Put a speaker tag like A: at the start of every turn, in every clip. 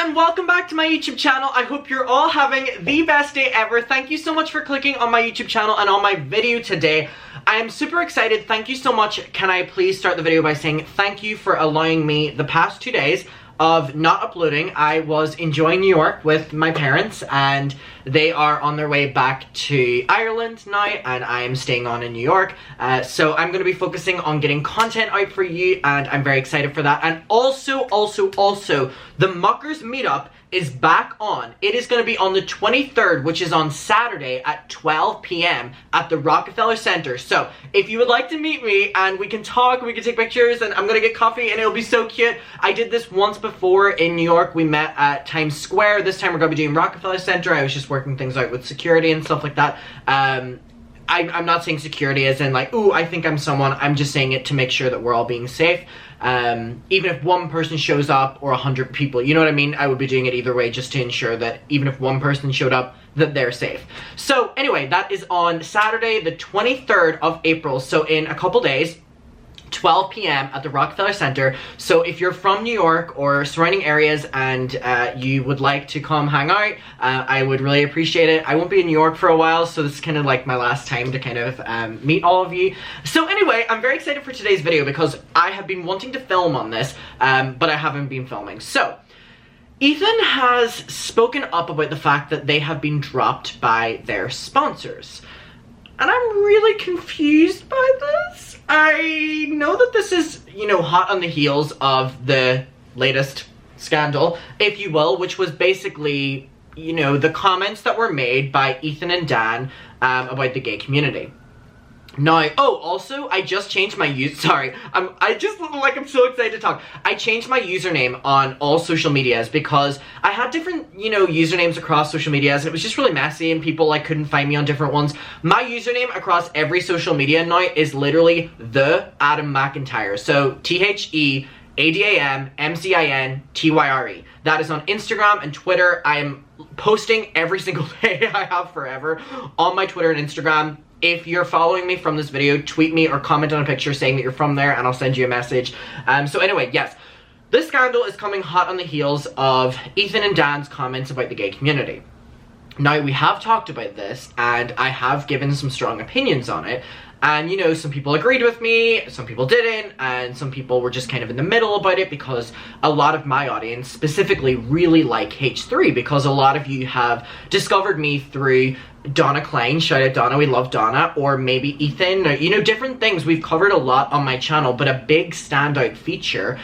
A: and welcome back to my YouTube channel. I hope you're all having the best day ever. Thank you so much for clicking on my YouTube channel and on my video today. I am super excited. Thank you so much. Can I please start the video by saying thank you for allowing me the past 2 days of not uploading. I was enjoying New York with my parents and they are on their way back to Ireland now and I am staying on in New York. So I'm going to be focusing on getting content out for you and I'm very excited for that. And also, the Muckers meetup is back on. It is going to be on the 23rd, which is on Saturday at 12 p.m. at the Rockefeller Center. So if you would like to meet me and we can talk, we can take pictures, and I'm going to get coffee and it'll be so cute. I did this once before in New York. We met at Times Square. This time we're going to be doing Rockefeller Center. I was just working things out with security and stuff like that. I'm not saying security as in like, ooh, I think I'm someone. I'm just saying it to make sure that we're all being safe. Even if one person shows up or 100 people, you know what I mean? I would be doing it either way just to ensure that even if one person showed up, that they're safe. So anyway, that is on Saturday, the 23rd of April. So in a couple days, 12 p.m. at the Rockefeller Center. So if you're from New York or surrounding areas and you would like to come hang out, I would really appreciate it. I won't be in New York for a while, so this is kind of like my last time to kind of meet all of you. So anyway, I'm very excited for today's video because I have been wanting to film on this, but I haven't been filming. So Ethan has spoken up about the fact that they have been dropped by their sponsors. And I'm really confused by this. I know that this is, you know, hot on the heels of the latest scandal, if you will, which was basically, you know, the comments that were made by Ethan and Dan about the gay community. Now, oh, also, I just changed my sorry, I just look like I'm so excited to talk. I changed my username on all social medias because I had different, you know, usernames across social medias and it was just really messy and people like couldn't find me on different ones. My username across every social media now is literally the Adam McIntyre. So TheAdamMcintyre. That is on Instagram and Twitter. I am posting every single day. I have forever on my Twitter and Instagram. If you're following me from this video, tweet me or comment on a picture saying that you're from there and I'll send you a message. So anyway, yes, this scandal is coming hot on the heels of Ethan and Dan's comments about the gay community. Now, we have talked about this and I have given some strong opinions on it. And, you know, some people agreed with me, some people didn't, and some people were just kind of in the middle about it because a lot of my audience specifically really like H3 because a lot of you have discovered me through Donna Klein, shout out Donna, we love Donna, or maybe Ethan, you know, different things. We've covered a lot on my channel, but a big standout feature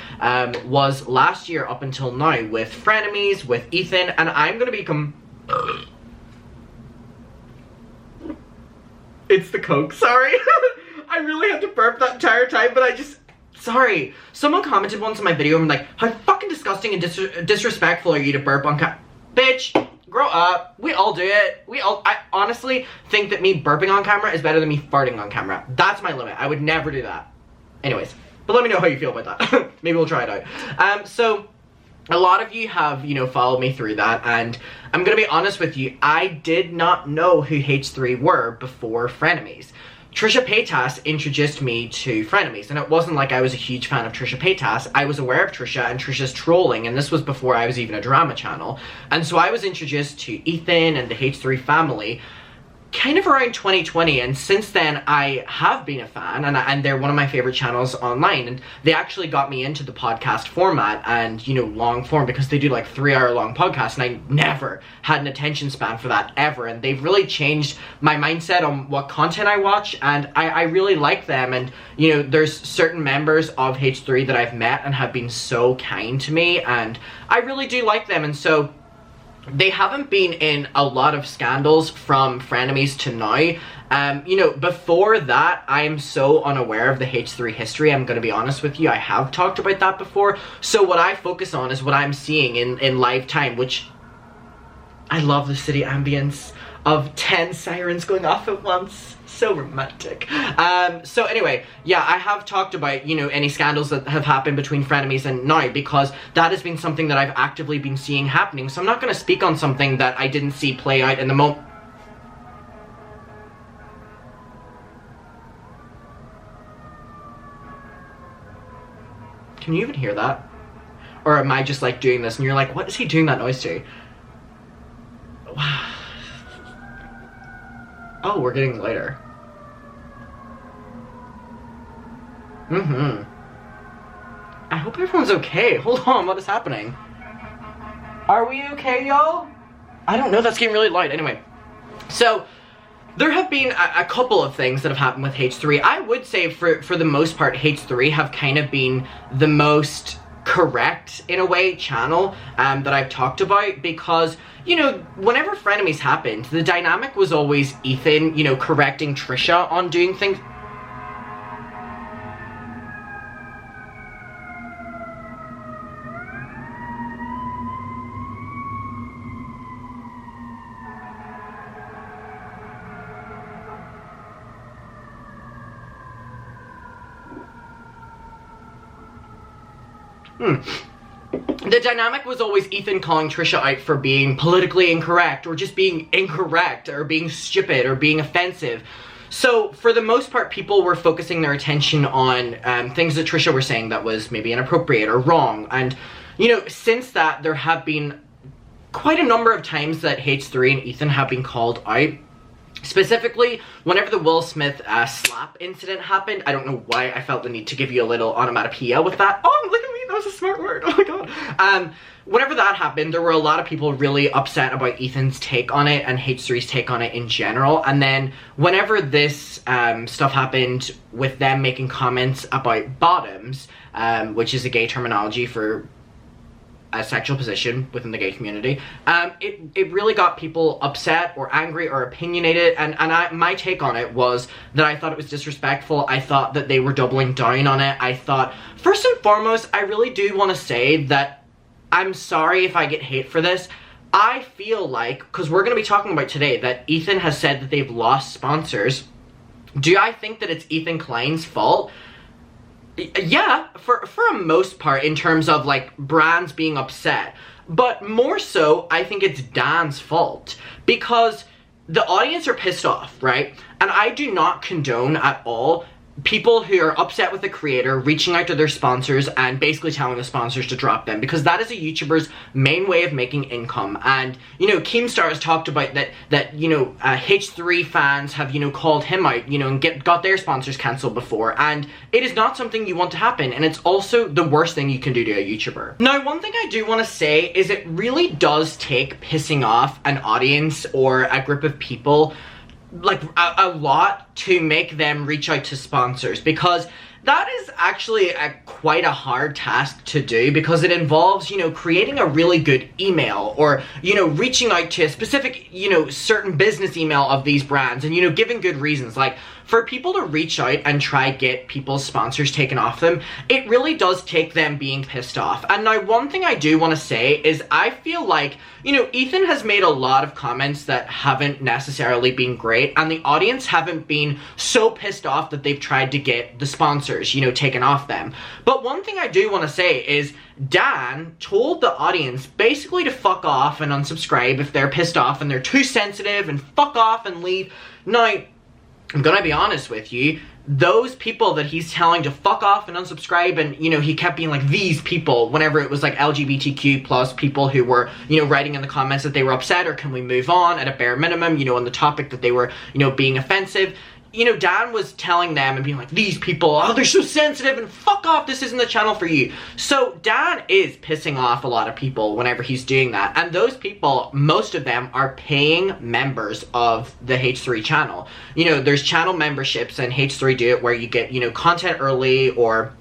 A: was last year up until now with Frenemies, with Ethan, and I'm gonna become... It's the Coke, sorry. I really had to burp that entire time, but I just... Sorry. Someone commented once on my video and like, how fucking disgusting and disrespectful are you to burp on Bitch, grow up. We all do it. I honestly think that me burping on camera is better than me farting on camera. That's my limit. I would never do that. Anyways, but let me know how you feel about that. Maybe we'll try it out. So... a lot of you have, you know, followed me through that, and I'm gonna be honest with you, I did not know who H3 were before Frenemies. Trisha Paytas introduced me to Frenemies, and it wasn't like I was a huge fan of Trisha Paytas. I was aware of Trisha and Trisha's trolling, and this was before I was even a drama channel. And so I was introduced to Ethan and the H3 family kind of around 2020, and since then I have been a fan, and they're one of my favorite channels online, and they actually got me into the podcast format and, you know, long form, because they do like 3-hour-long podcasts, and I never had an attention span for that ever, and they've really changed my mindset on what content I watch, and I really like them. And, you know, there's certain members of H3 that I've met and have been so kind to me, and I really do like them. And so they haven't been in a lot of scandals from Frenemies to now. You know, before that, I am so unaware of the H3 history, I'm gonna be honest with you. I have talked about that before. So what I focus on is what I'm seeing in live time, which I love the city ambience of 10 sirens going off at once. So romantic. So anyway, yeah, I have talked about, you know, any scandals that have happened between Frenemies and now, because that has been something that I've actively been seeing happening. So I'm not going to speak on something that I didn't see play out in the moment. Can you even hear that? Or am I just like doing this and you're like, what is he doing that noise to? Wow. Oh, we're getting lighter. I hope everyone's okay. Hold on, what is happening? Are we okay, y'all? I don't know, that's getting really light. Anyway, so there have been a couple of things that have happened with H3. I would say for the most part, H3 have kind of been the most correct, in a way, channel that I've talked about, because, you know, whenever frenemies happened, the dynamic was always Ethan, you know, correcting Trisha on doing things. The dynamic was always Ethan calling Trisha out for being politically incorrect, or just being incorrect, or being stupid, or being offensive. So, for the most part, people were focusing their attention on things that Trisha were saying that was maybe inappropriate or wrong. And, you know, since that, there have been quite a number of times that H3 and Ethan have been called out. Specifically, whenever the Will Smith slap incident happened, I don't know why I felt the need to give you a little onomatopoeia with that. Oh, look at me, that was a smart word, oh my god. Whenever that happened, there were a lot of people really upset about Ethan's take on it and H3's take on it in general. And then whenever this stuff happened with them making comments about bottoms, which is a gay terminology for a sexual position within the gay community, it really got people upset or angry or opinionated, and my take on it was that I thought it was disrespectful. I thought that they were doubling down on it. I thought, first and foremost, I really do want to say that I'm sorry if I get hate for this. I feel like, because we're going to be talking about today, that Ethan has said that they've lost sponsors. Do I think that it's Ethan Klein's fault? Yeah, for a most part, in terms of, like, brands being upset. But more so, I think it's Dan's fault. Because the audience are pissed off, right? And I do not condone at all people who are upset with the creator reaching out to their sponsors and basically telling the sponsors to drop them, because that is a YouTuber's main way of making income. And, you know, Keemstar has talked about that you know, H3 fans have, you know, called him out, you know, and got their sponsors cancelled before, and it is not something you want to happen, and it's also the worst thing you can do to a YouTuber. Now, one thing I do want to say is it really does take pissing off an audience or a group of people like a lot to make them reach out to sponsors, because that is actually quite a hard task to do, because it involves, you know, creating a really good email, or, you know, reaching out to a specific, you know, certain business email of these brands, and, you know, giving good reasons. Like, for people to reach out and try get people's sponsors taken off them, it really does take them being pissed off. And now, one thing I do want to say is I feel like, you know, Ethan has made a lot of comments that haven't necessarily been great, and the audience haven't been so pissed off that they've tried to get the sponsors, you know, taken off them. But one thing I do want to say is Dan told the audience basically to fuck off and unsubscribe if they're pissed off and they're too sensitive, and fuck off and leave. Now, I'm gonna be honest with you, those people that he's telling to fuck off and unsubscribe, and, you know, he kept being like, these people, whenever it was like LGBTQ plus people who were, you know, writing in the comments that they were upset, or can we move on at a bare minimum, you know, on the topic that they were, you know, being offensive. You know, Dan was telling them and being like, these people, oh, they're so sensitive, and fuck off, this isn't the channel for you. So Dan is pissing off a lot of people whenever he's doing that. And those people, most of them are paying members of the H3 channel. You know, there's channel memberships, and H3 do it where you get, you know, content early, or,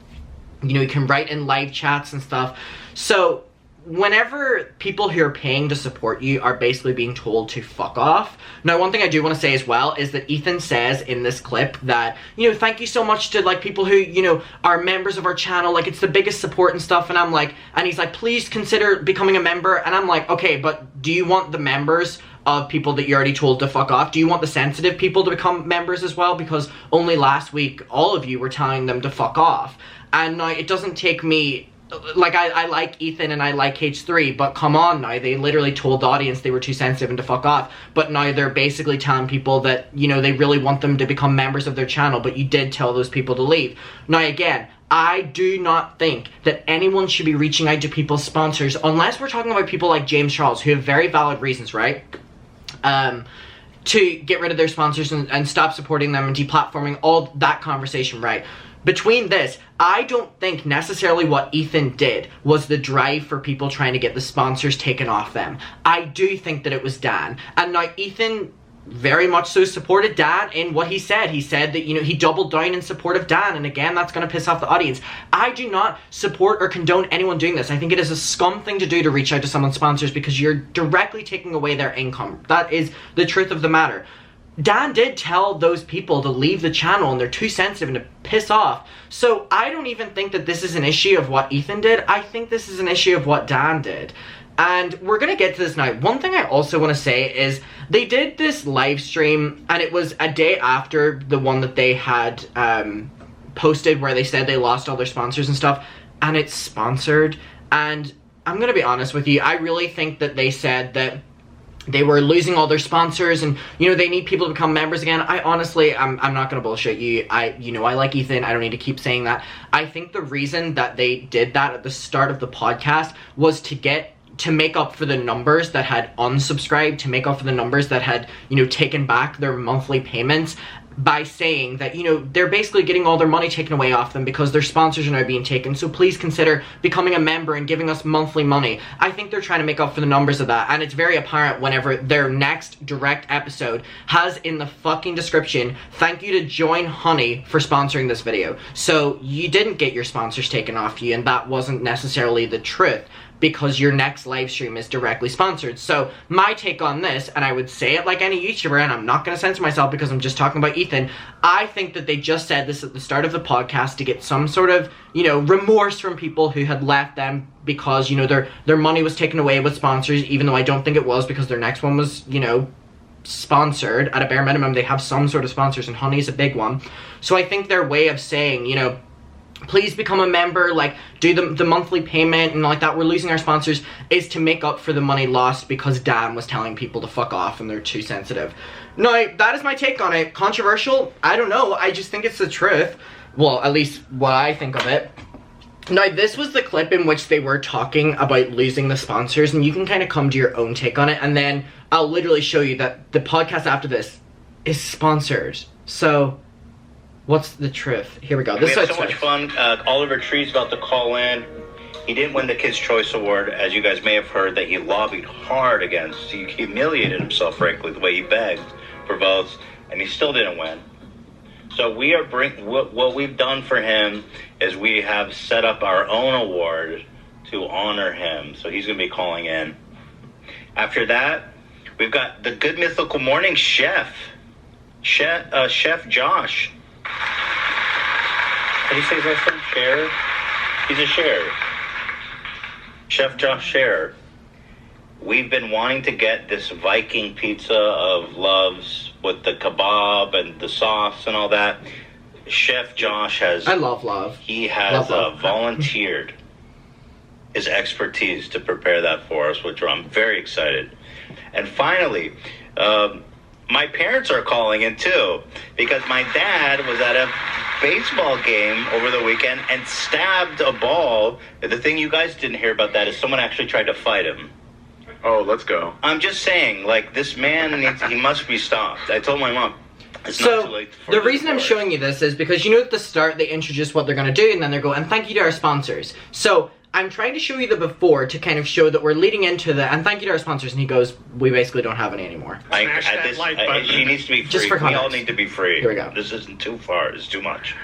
A: you know, you can write in live chats and stuff. So whenever people who are paying to support you are basically being told to fuck off. Now, one thing I do want to say as well is that Ethan says in this clip that, you know, thank you so much to, like, people who, you know, are members of our channel, like, it's the biggest support and stuff, and I'm like, and he's like, please consider becoming a member, and I'm like, okay, but do you want the members of people that you already told to fuck off? Do you want the sensitive people to become members as well? Because only last week, all of you were telling them to fuck off. And now, it doesn't take me, like, I like Ethan and I like H3, but come on now, they literally told the audience they were too sensitive and to fuck off, but now they're basically telling people that, you know, they really want them to become members of their channel, but you did tell those people to leave. Now, again, I do not think that anyone should be reaching out to people's sponsors unless we're talking about people like James Charles, who have very valid reasons, right? To get rid of their sponsors and stop supporting them and deplatforming, all that conversation, right? Between this, I don't think necessarily what Ethan did was the drive for people trying to get the sponsors taken off them. I do think that it was Dan. And now Ethan very much so supported Dan in what he said. He said that, you know, he doubled down in support of Dan, and again, that's going to piss off the audience. I do not support or condone anyone doing this. I think it is a scum thing to do to reach out to someone's sponsors because you're directly taking away their income. That is the truth of the matter. Dan did tell those people to leave the channel and they're too sensitive and to piss off. So I don't even think that this is an issue of what Ethan did. I think this is an issue of what Dan did. And we're going to get to this now. One thing I also want to say is they did this live stream, and it was a day after the one that they had posted where they said they lost all their sponsors and stuff, and it's sponsored. And I'm going to be honest with you, I really think that they said that they were losing all their sponsors and, you know, they need people to become members again. I honestly, I'm not going to bullshit you. You know, I like Ethan. I don't need to keep saying that. I think the reason that they did that at the start of the podcast was to make up for the numbers that had unsubscribed, to make up for the numbers that had, you know, taken back their monthly payments, by saying that, you know, they're basically getting all their money taken away off them because their sponsors are now being taken, so please consider becoming a member and giving us monthly money. I think they're trying to make up for the numbers of that, and it's very apparent whenever their next direct episode has in the fucking description, thank you to Join Honey for sponsoring this video. So you didn't get your sponsors taken off you, and that wasn't necessarily the truth, because your next live stream is directly sponsored. So my take on this, and I would say it like any YouTuber, and I'm not going to censor myself because I'm just talking about Ethan, I think that they just said this at the start of the podcast to get some sort of, you know, remorse from people who had left them because, you know, their money was taken away with sponsors, even though I don't think it was, because their next one was, you know, sponsored. At a bare minimum, they have some sort of sponsors, and Honey's a big one. So I think their way of saying, you know, please become a member, like, do the monthly payment and like that, we're losing our sponsors, is to make up for the money lost because Dan was telling people to fuck off and they're too sensitive. No, that is my take on it. Controversial? I don't know. I just think it's the truth. Well, at least what I think of it. Now, this was the clip in which they were talking about losing the sponsors, and you can kind of come to your own take on it, and then I'll literally show you that the podcast after this is sponsored. So what's the truth? Here we go.
B: We had so much fun. Oliver Tree's about to call in. He didn't win the Kids' Choice Award, as you guys may have heard, that he lobbied hard against. He humiliated himself, frankly, the way he begged for votes, and he still didn't win. So we are what we've done for him is we have set up our own award to honor him. So he's going to be calling in. After that, we've got the Good Mythical Morning Chef Josh. How do you say his last name? Scherer? He's a Scherer. Chef Josh Scherer. We've been wanting to get this Viking pizza of loves with the kebab and the sauce and all that. Chef Josh has...
A: I love love.
B: He has volunteered his expertise to prepare that for us, which I'm very excited. And finally, my parents are calling in too, because my dad was at a baseball game over the weekend and stabbed a ball. The thing you guys didn't hear about that is someone actually tried to fight him.
C: Oh, let's go.
B: I'm just saying, like, this man he must be stopped. I told my mom, it's not too late for
A: the reason I'm showing you this is because, you know, at the start they introduce what they're going to do, and then they go, and thank you to our sponsors. So I'm trying to show you the before to kind of show that we're leading into the, and thank you to our sponsors, and he goes, we basically don't have any anymore.
B: She needs to be free.
A: Just for context.
B: We all need to be free.
A: Here we go.
B: This isn't too far. It's too much.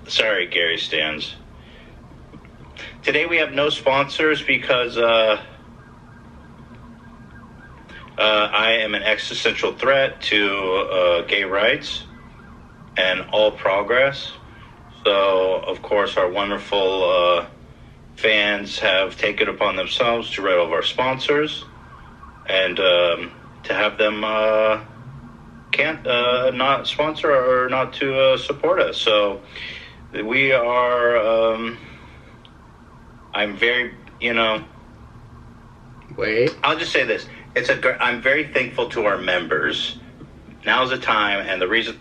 B: Sorry, Gary Stans. Today we have no sponsors because I am an existential threat to gay rights and all progress. So, of course, our wonderful fans have taken it upon themselves to write all of our sponsors and to have them not sponsor or not to support us. So we are, I'm very, you know...
A: Wait.
B: I'll just say this. I'm very thankful to our members. Now's the time, and the reason...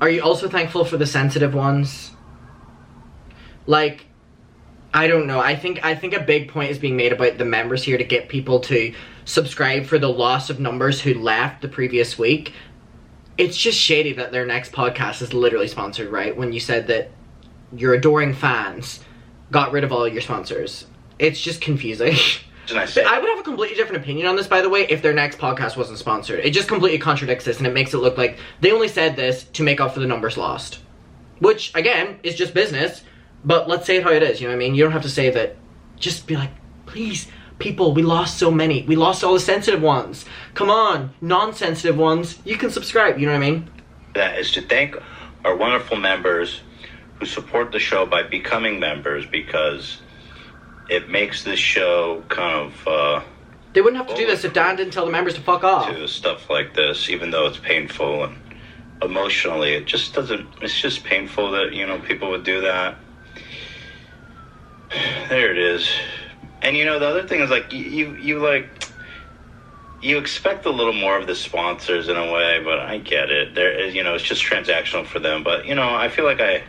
A: Are you also thankful for the sensitive ones? Like, I don't know. I think a big point is being made about the members here to get people to subscribe for the loss of numbers who left the previous week. It's just shady that their next podcast is literally sponsored, right? When you said that your adoring fans got rid of all your sponsors. It's just confusing. I would have a completely different opinion on this, by the way, if their next podcast wasn't sponsored. It just completely contradicts this, and it makes it look like they only said this to make up for the numbers lost. Which, again, is just business, but let's say it how it is, you know what I mean? You don't have to say that. Just be like, please, people, we lost so many. We lost all the sensitive ones. Come on, non-sensitive ones, you can subscribe, you know what I mean?
B: That is to thank our wonderful members who support the show by becoming members, because it makes this show kind of,
A: they wouldn't have to do this if Dan didn't tell the members to fuck off.
B: To stuff like this, even though it's painful and emotionally, it just doesn't, it's just painful that, you know, people would do that. There it is. And, you know, the other thing is, like, you expect a little more of the sponsors in a way, but I get it. There is, you know, it's just transactional for them. But, you know, I feel like I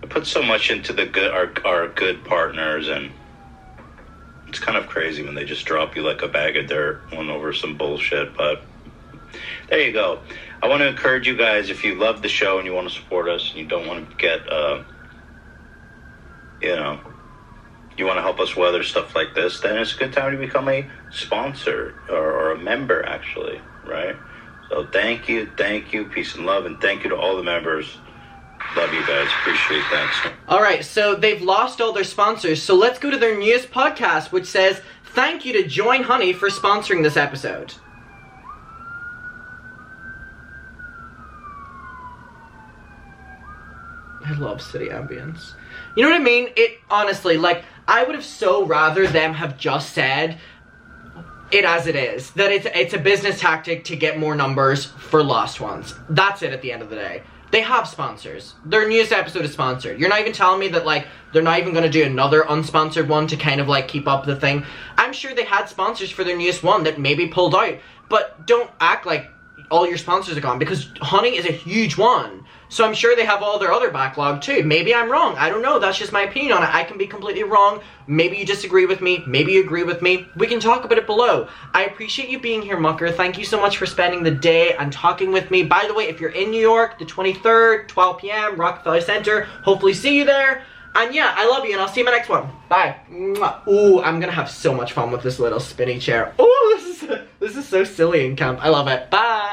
B: put so much into the good, our good partners, and it's kind of crazy when they just drop you like a bag of dirt one over some bullshit. But there you go. I want to encourage you guys, if you love the show and you want to support us and you don't want to get, you know, you want to help us weather stuff like this, then it's a good time to become a sponsor or a member, actually, right? So thank you, peace and love, and thank you to all the members. Love you guys. Appreciate that.
A: Alright, so they've lost all their sponsors, so let's go to their newest podcast, which says, thank you to Join Honey for sponsoring this episode. I love city ambience. You know what I mean? It, honestly, like, I would have so rather them have just said it as it is. That it's a business tactic to get more numbers for lost ones. That's it at the end of the day. They have sponsors. Their newest episode is sponsored. You're not even telling me that, like, they're not even going to do another unsponsored one to kind of, like, keep up the thing. I'm sure they had sponsors for their newest one that maybe pulled out. But don't act like all your sponsors are gone, because Honey is a huge one. So I'm sure they have all their other backlog too. Maybe I'm wrong. I don't know. That's just my opinion on it. I can be completely wrong. Maybe you disagree with me. Maybe you agree with me. We can talk about it below. I appreciate you being here, Mucker. Thank you so much for spending the day and talking with me. By the way, if you're in New York, the 23rd, 12 p.m., Rockefeller Center, hopefully see you there. And yeah, I love you, and I'll see you in my next one. Bye. Ooh, I'm gonna have so much fun with this little spinny chair. Ooh, this is so silly and camp. I love it. Bye.